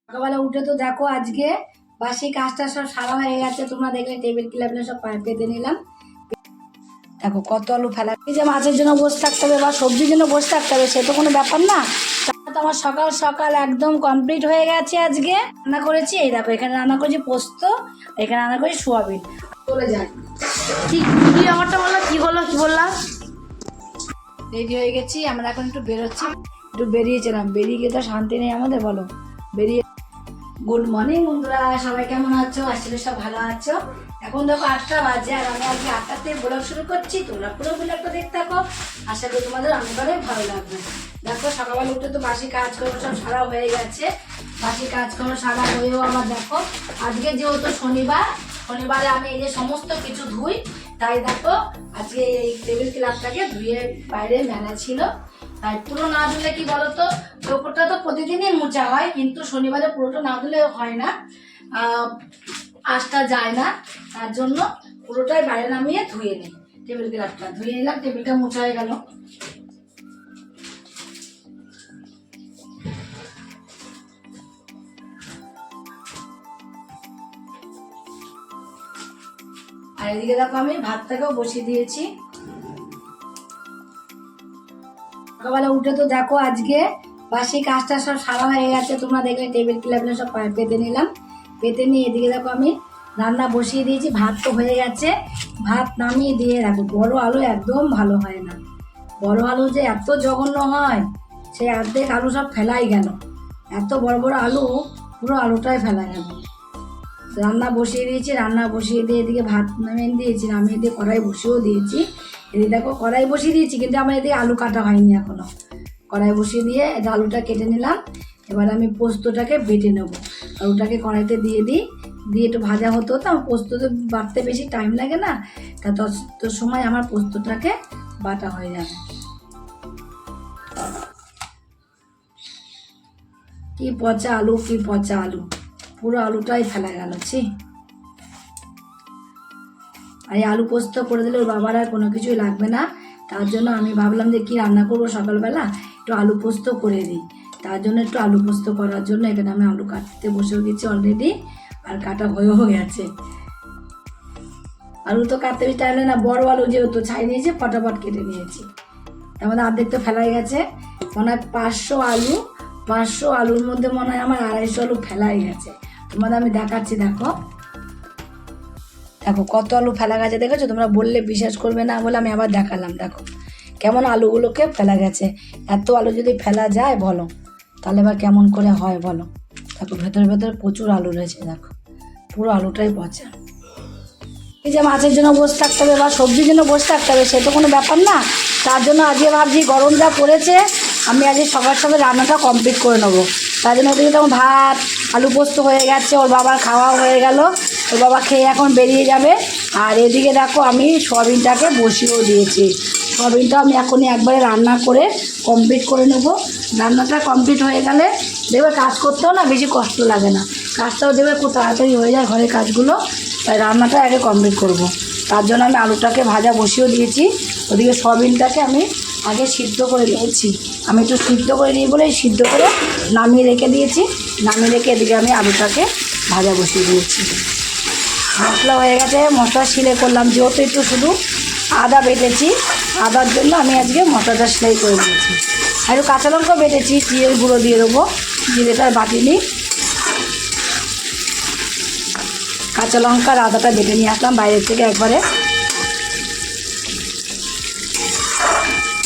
সকালবেলা উঠে তো দেখো আজকে বাসি কাজটা সব সারা হয়ে গেছে। তোমরা দেখলে টেবিল ক্লাবলে সব পেতে নিলাম। দেখো কত আলু ফেলা, এই যে মাছের জন্য বসে থাকতে হবে বা সবজির জন্য বসে থাকতে হবে, সে তো কোনো ব্যাপার না। তাহলে তো আমার সকাল সকাল একদম কমপ্লিট হয়ে গেছে। আজকে রান্না করেছি, এই দেখো এখানে রান্না করেছি পোস্ত, এখানে রান্না করেছি সোয়াবিন। চলে যায় কি ব্যাপারটা বললাম, কি বললাম রেডি হয়ে গেছি। আমরা এখন একটু বেরোচ্ছি, একটু বেরিয়েছিলাম, বেরিয়ে গিয়ে তো শান্তি নেই আমাদের, বলো বেরিয়ে। গুড মর্নিং বন্ধুরা, সবাই কেমন আছো? আসলে সব ভালো আছো? এখন দেখো 8টা বাজে আর আমি আজকে 8টাতে ব্লগ শুরু করছি। তোমরা পুরো ব্লগটা দেখতে থাকো, আশা করি তোমাদের অনেক ভালো লাগবে। দেখো সকালবেলা উঠে তো বাসি কাজকর্ম সব সারা হয়ে গেছে। বাসি কাজকর্ম সারা হয়েও আমার দেখো আজকে যেহেতু শনিবারে আমি এই যে সমস্ত কিছু ধুই, তাই দেখো আজকে এই টেবিল ক্লথটাকে ধুয়ে বাইরে মেলা ছিল। তাই পুরো না ধুলে কি বলতো, ওপরটা তো প্রতিদিনই মোছা হয়, কিন্তু শনিবারে পুরোটা না ধুলে হয় না, আঁশটা যায় না। তার জন্য পুরোটাই বাইরে নামিয়ে ধুয়ে নিই। টেবিল ক্লথটা ধুয়ে নিলাম, টেবিলটা মোছা হয়ে গেল। আর এদিকে দেখো আমি ভাতটাকেও বসিয়ে দিয়েছি। সকালবেলা উঠে তো দেখো আজকে বাসি কাজটা সব সারা হয়ে গেছে। তোমরা দেখলে টেবিল ক্লাবলে সব পেতে নিলাম। পেতে নিয়ে এদিকে দেখো আমি রান্না বসিয়ে দিয়েছি। ভাত তো হয়ে গেছে, ভাত নামিয়ে দিয়ে রাখো। বড় আলু একদম ভালো হয় না, বড় আলু যে এত জঘন্য হয়, সেই অর্ধেক আলু সব ফেলাই গেল। এত বড় বড় আলু, পুরো আলুটাই ফেলা গেল। রান্না বসিয়ে দিয়েছি, রান্না বসিয়ে দিয়ে এদিকে ভাত নামিয়ে দিয়েছি, নামিয়ে দিয়ে কড়াই বসিয়েও দিয়েছি। এদিকে দেখো কড়াই বসিয়ে দিয়েছি, কিন্তু আমার এদিকে আলু কাটা হয়নি এখনো। কড়াই বসিয়ে দিয়ে আলুটা কেটে নিলাম। এবার আমি পোস্তটাকে বেটে নেব। আলুটাকে কড়াইতে দিয়ে দিই, দিয়ে একটু ভাজা হতে হতো। আমার পোস্ত তো বাটতে বেশি টাইম লাগে না, তা তত সময় আমার পোস্তটাকে বাটা হয়ে যাবে। কি পচা আলু, কি পচা আলু, পুরো আলুটাই ফেলা গেল। ছি, আর এই আলু পোস্ত করে দিলে ওর বাবার আর কোনো কিছুই লাগবে না। তার জন্য আমি ভাবলাম যে কি রান্না করবো সকালবেলা, একটু আলু পোস্ত করে দিই। তার জন্য একটু আলু পোস্ত করার জন্য এখানে আমি আলু কাটতে বসেও গেছি অলরেডি, আর কাটা হয়েও গেছে। আলু তো কাটতে বেশি টাইম না, বড় আলু যেহেতু ছাই নিয়েছে ফটাফট কেটে নিয়েছি। তার মধ্যে অর্ধেক তো ফেলাই গেছে। মনে হয় 500 আলুর মধ্যে মনে হয় আমার 250 আলু ফেলাই গেছে। তোমাদের আমি দেখাচ্ছি, দেখো দেখো কত আলু ফেলা গেছে, দেখেছো? তোমরা বললে বিশ্বাস করবে না বলে আমি আবার দেখালাম। দেখো কেমন আলুগুলোকে ফেলা গেছে। এত আলু যদি ফেলা যায় বলো, তাহলে বা কেমন করে হয় বলো। দেখো ভেতরে প্রচুর আলু রয়েছে, দেখো পুরো আলুটাই পচা। এই যে মাছের জন্য বসে থাকতে হবে বা সবজির জন্য বসে থাকতে হবে, সে তো কোনো ব্যাপার না। তার জন্য আজকে ভাবছি গরম যা পড়েছে, আমি আজকে সকাল সকাল রান্নাটা কমপ্লিট করে নেবো। তার জন্য ওদিকে তখন ভাত আলু পোস্ত হয়ে গেছে, ওর বাবার খাওয়া হয়ে গেল, ওর বাবা খেয়ে এখন বেরিয়ে যাবে। আর এদিকে দেখো আমি সয়াবিনটাকে বসিয়েও দিয়েছি। সয়াবিনটা আমি এখনই একবারে রান্না করে কমপ্লিট করে নেবো। রান্নাটা কমপ্লিট হয়ে গেলে দেখবে কাজ করতেও না বেশি কষ্ট লাগে না, কাজটাও দেখবে খুব তাড়াতাড়ি হয়ে যায় ঘরের কাজগুলো। তাই রান্নাটা আগে কমপ্লিট করব। তার জন্য আমি আলুটাকে ভাজা বসিয়েও দিয়েছি। ওদিকে সয়াবিনটাকে আমি আগে সিদ্ধ করে নিয়েছি। আমি একটু সিদ্ধ করে নিই বলে সিদ্ধ করে নামিয়ে রেখে দিয়েছি। নামিয়ে রেখে এদিকে আমি আলুটাকে ভাজা বসিয়ে দিয়েছি। মশলা হয়ে গেছে, মশলা সিলে করলাম, যেহেতু একটু শুধু আদা বেটেছি, আদার জন্য আমি আজকে মশলাটা সেলাই করে দিয়েছি। আর একটু কাঁচা লঙ্কা বেটেছি, জিরের গুঁড়ো দিয়ে দেবো, জিরেটা বাটিনি। কাঁচা লঙ্কা আর আদাটা বেটে নিয়ে আসলাম বাইরের থেকে একবারে।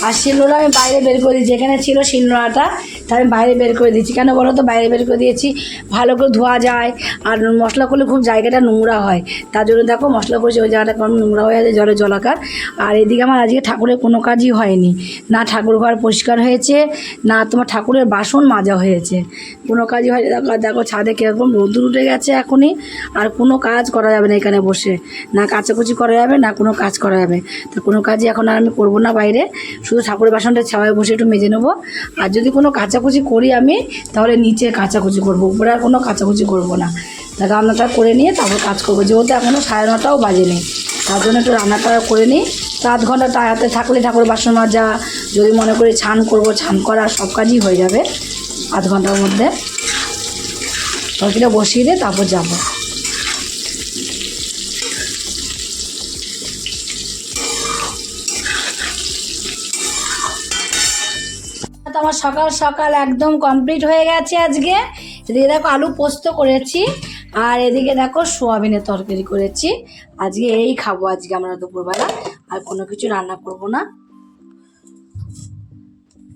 আর শিলনোড়া আমি বাইরে বের করে দিয়েছি, এখানে ছিল শিলনোড়াটা, তাই আমি বাইরে বের করে দিয়েছি। কেন বলো তো? বাইরে বের করে দিয়েছি, ভালো করে ধোয়া যায়। আর মশলা করলে খুব জায়গাটা নোংরা হয়, তার জন্য দেখো মশলা করেছি ওই জায়গাটা কম নোংরা হয়ে আছে, জলে জলাকার। আর এদিকে আমার আজকে ঠাকুরের কোনো কাজই হয়নি, না ঠাকুর ঘর পরিষ্কার হয়েছে, না তোমার ঠাকুরের বাসন মাজা হয়েছে, কোনো কাজই হয়নি। দেখো দেখো ছাদে কীরকম রোদ্দুর উঠে গেছে এখনই, আর কোনো কাজ করা যাবে না এখানে বসে, না কাচাকুচি করা যাবে, না কোনো কাজ করা যাবে। তো কোনো কাজই এখন আর আমি করবো না বাইরে, শুধু ঠাকুরের বাসনটা ছাওয়ায় বসে একটু মেজে নেবো। আর যদি কোনো কাচাকুচি করি আমি, তাহলে নিচে কাচাকুচি করবো, উপরে আর কোনো কাচাকুচি করবো না। তা রান্নাটা করে নিয়ে তারপর কাজ করবো, যেহেতু এখনও 9:30টাও বাজেনি। তার জন্য একটু রান্নাটা করে নিই। তো আধ ঘন্টা হাতে থাকলে ঠাকুরের বাসন মাজা, যদি মনে করি ছান করবো, ছান করা সব কাজই হয়ে যাবে আধ ঘন্টার মধ্যে। তরকারিটা বসিয়ে দিয়ে তারপর যাবো। তো আমার সকাল সকাল একদম কমপ্লিট হয়ে গেছে আজকে। এদিকে দেখো আলু পোস্ত করেছি, আর এদিকে দেখো সোয়াবিনের তরকারি করেছি। আজকে এই খাবো আজকে আমরা দুপুরবেলা, আর কোনো কিছু রান্না করব না।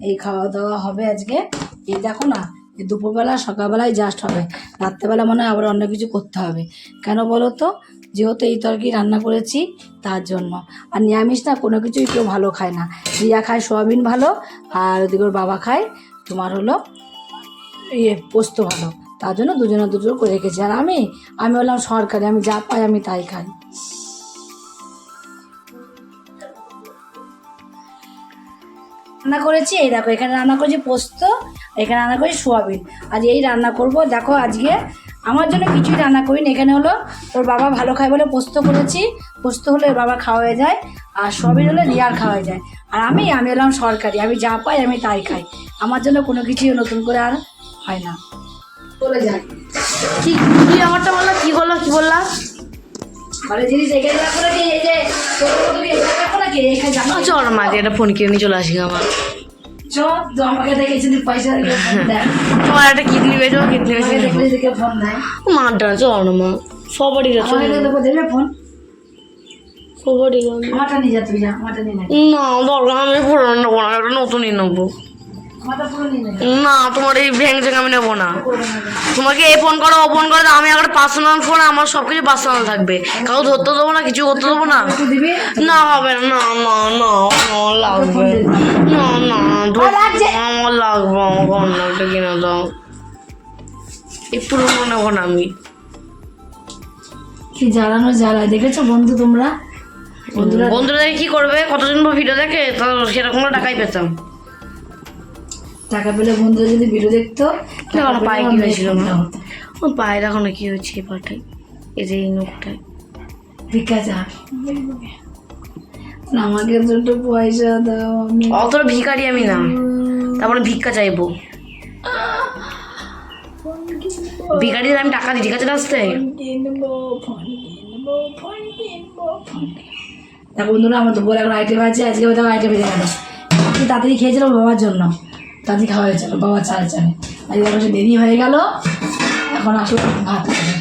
এই খাওয়া দাওয়া হবে আজকে। এই দেখো না, এই দুপুরবেলা সকালবেলায় জাস্ট হবে, রাত্রেবেলা মনে হয় আবার অন্য কিছু করতে হবে। কেন বলো তো, যেহেতু এই তরকারি রান্না করেছি তার জন্য। আর নিরামিষ না কোনো কিছুই কেউ ভালো খায় না। রিয়া খায় সোয়াবিন ভালো, আর ওদিকে ওর বাবা খায় তোমার হলো পোস্ত ভালো। তার জন্য দুজনে দুটো করে রেখেছি। আর আমি হলাম সরকারি, আমি যা পাই আমি তাই খাই। রান্না করেছি, এই দেখো এখানে রান্না করেছি পোস্ত, এখানে রান্না করেছি সোয়াবিন। আজ এই রান্না করব। দেখো আজকে আমার জন্য কিছুই রান্না করিনি। এখানে হলো ওর বাবা ভালো খায় বলে পোস্ত করেছি। পোস্ত হলে ওর বাবা খাওয়া হয়ে যায়, আর সোয়াবিন হলে রিয়ার খাওয়া হয়ে যায়। আর আমি হলাম সরকারি, আমি যা পাই আমি তাই খাই। আমার জন্য কোনো কিছুই নতুন করে আর হয় না। চলে যাই। কি কি আমারটা বললো, কি বললাম? ঘরে জিনিস এখানে রাখো নাকি? এই যে তুমি এখানে রাখো নাকি? এখানে জানো চল মাঝে একটা ফোন কিনে নিয়ে চলে আসি আমার। চল তো আমাকে দেখেছি পয়সা দিয়ে ফোন দেয়। তোমার একটা কিডনি বেজো, কিডনি বেজো দেখলে দেখে ফোন দেয়। মারটা চল না মা, সবারই আছে। আমাকে দেবো, দেবে ফোন? সবারই আমারটা নিয়ে যা, তুই যা, আমারটা নিয়ে নে। না দরকার, আমি পুরো নেবো না, একটা নতুনই নেবো। আমারটা পুরো নিয়ে নে। না তোমার এই ভ্যাং চ্যাং আমি নেবো না। তোমাকে এই ফোন করো, ও ফোন করো, আমি একটা পার্সোনাল ফোন, আমার সবকিছু পার্সোনাল থাকবে। কাউ ধরতে দেবো না, কিছু করতে দেবো না। তুই দিবি? না হবে না, না না না আমার লাগবে না, না আমার লাগবে, আমার অন্য একটা কিনে দাও। এই পুরোনো নেবো না আমি। কি জ্বালানো জ্বালায়, দেখেছো বন্ধু তোমরা? বন্ধুরা দেখে কি করবে? কতজন ভিডিও দেখে, তো সেরকম টাকাই পেতাম। টাকা পেলে বন্ধুরা যদি ভিডিও দেখতো, পায়ে কি হয়েছিল? ও পায়ে দেখো না কি হয়েছে, এই পাটায়, এই যে এই নোখটায়। ভিক্ষা চা, আমাকে দুটো পয়সা দাও। আমি অতটা ভিখারি আমি না, তারপরে ভিক্ষা চাইবো। ভিখারিদের আমি টাকা দিই, ঠিক আছে? আসতে দেখো বন্ধুরা, আমার দুপুর এখন আইটেম আছে। আজকে দেখো আইটেম বেজে গেল। কি তাড়াতাড়ি খেয়েছিলাম বাবার জন্য, তাড়াতাড়ি খাওয়া হয়েছিল বাবা চাল চালে। আজকে দেখো সে দেরি হয়ে গেল। এখন আসলে ভাত খাবে।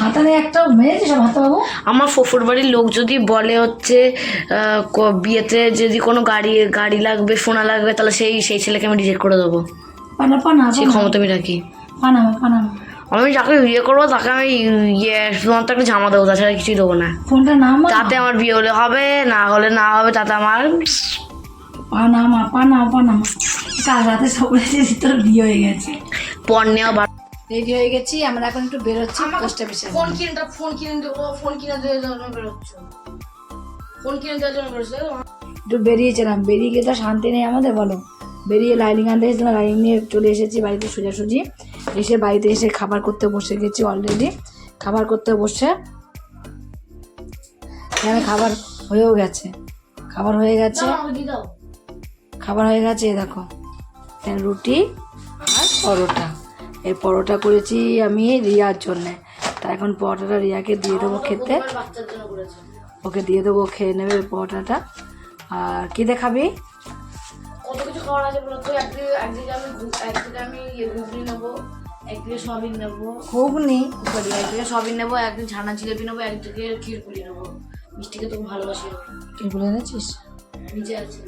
হাতা নেই একটা মেরেছে সব হাতে বাবু। আমার শ্বশুর বাড়ির লোক যদি বলে হচ্ছে বিয়েতে যদি কোনো গাড়ি লাগবে, সোনা লাগবে, তাহলে সেই ছেলেকে আমি রিজেক্ট করে দেবো। পানা পানা সেই ক্ষমতা আমি রাখি। Panama Panama. আমি যাকে বিয়ে করবো তাকে আমি শুধুমাত্র একটা জামা দেবো, তাছাড়া কিছুই দেবো না। ফোনটা নামা। তাতে আমার বিয়ে হলে হবে, না হলে না হবে, তাতে আমার পানামা পানামা পানামা। কাল রাতে সকালে তোর বিয়ে হয়ে গেছে। পর নেওয়া। রেডি হয়ে গেছি আমরা, এখন একটু বেরোচ্ছি 10টা বেশি। ফোন কিনে দেবো, ফোন কিনে দেওয়ার জন্য বেরোচ্ছ? ফোন কিনে দেওয়ার জন্য বেরোচ্ছ? একটু বেরিয়েছিলাম, বেরিয়ে গিয়ে তো শান্তি নেই আমাদের, বলো। বেরিয়ে লাইনিং আনতে এসেছিলাম, লাইনিং নিয়ে চলে এসেছি বাড়িতে সোজাসুজি। এসে বাড়িতে এসে খাবার করতে বসে গেছি অলরেডি। খাবার করতে বসে এখানে খাবার হয়েও গেছে। খাবার হয়ে গেছে, এই দেখো এখানে রুটি আর পরোটা। এই পরোটা করেছি আমি রিয়ার জন্যে। তা এখন পরোটাটা রিয়াকে দিয়ে দেবো খেতে। ওকে দিয়ে দেবো, খেয়ে নেবে পরোটাটা। আর কী দেখাবি? কত কিছু খাওয়ার আছে বলো তো। একদিকে আমি ঘুগনি নেবো, একদিকে সয়াবিন নেবো, ঘুগনি সরি একদিকে সয়াবিন নেবো, একদিন ছানা জিলেপি নেবো, একদিকে ক্ষীরপুলি নেবো। মিষ্টিকে তো ভালোবাসি। কি বলে এনেছিস? নিচে আছে।